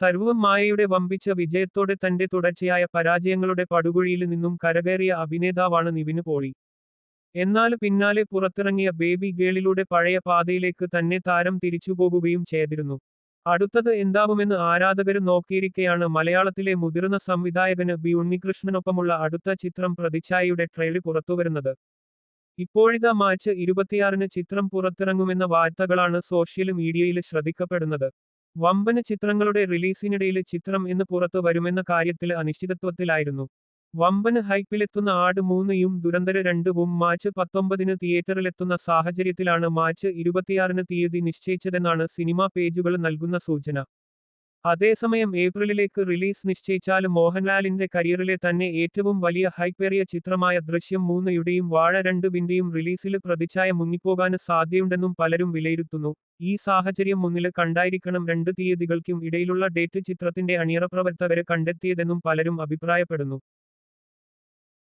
സർവ്വം മായയുടെ വമ്പിച്ച വിജയത്തോടെ തന്റെ തുടർച്ചയായ പരാജയങ്ങളുടെ പടുകുഴിയിൽ നിന്നും കരകയറിയ അഭിനേതാവാണ് നിവിന് പോളി. എന്നാൽ പിന്നാലെ പുറത്തിറങ്ങിയ ബേബി ഗേളിലൂടെ പഴയ പാതയിലേക്ക് തന്നെ താരം തിരിച്ചുപോകുകയും ചെയ്തിരുന്നു. അടുത്തത് എന്താവുമെന്ന് ആരാധകര് നോക്കിയിരിക്കെയാണ് മലയാളത്തിലെ മുതിർന്ന സംവിധായകന് ബി ഉണ്ണികൃഷ്ണനൊപ്പമുള്ള അടുത്ത ചിത്രം പ്രതിച്ഛായയുടെ ട്രെയിലർ പുറത്തുവരുന്നത്. ഇപ്പോഴിതാ മാർച്ച് 26-ന് ചിത്രം പുറത്തിറങ്ങുമെന്ന വാർത്തകളാണ് സോഷ്യൽ മീഡിയയിൽ ശ്രദ്ധിക്കപ്പെടുന്നത്. വമ്പന് ചിത്രങ്ങളുടെ റിലീസിനിടയിൽ ചിത്രം എന്ന് പുറത്തു വരുമെന്ന കാര്യത്തിൽ അനിശ്ചിതത്വത്തിലായിരുന്നു. വമ്പന് ഹൈപ്പിലെത്തുന്ന ആട് 3-യും ദുരന്തര 2-വും മാർച്ച് 19-ന് തിയേറ്ററിലെത്തുന്ന സാഹചര്യത്തിലാണ് മാർച്ച് 26-ന് തീയതി നിശ്ചയിച്ചതെന്നാണ് സിനിമാ പേജുകൾ നൽകുന്ന സൂചന. അതേസമയം ഏപ്രിലിലേക്ക് റിലീസ് നിശ്ചയിച്ചാൽ മോഹൻലാലിന്റെ കരിയറിലെ തന്നെ ഏറ്റവും വലിയ ഹൈപ്പേറിയ ചിത്രമായ ദൃശ്യം 3-യുടെയും വാഴ 2-വിന്റെയും റിലീസിൽ പ്രതിച്ഛായ മുങ്ങിപ്പോകാന് സാധ്യതയുണ്ടെന്നും പലരും വിലയിരുത്തുന്നു. ഈ സാഹചര്യം മുന്നിൽ കണ്ടായിരിക്കണം രണ്ട് തീയതികൾക്കും ഇടയിലുള്ള ഡേറ്റ് ചിത്രത്തിന്റെ അണിയറ പ്രവർത്തകര് കണ്ടെത്തിയതെന്നും പലരും അഭിപ്രായപ്പെടുന്നു.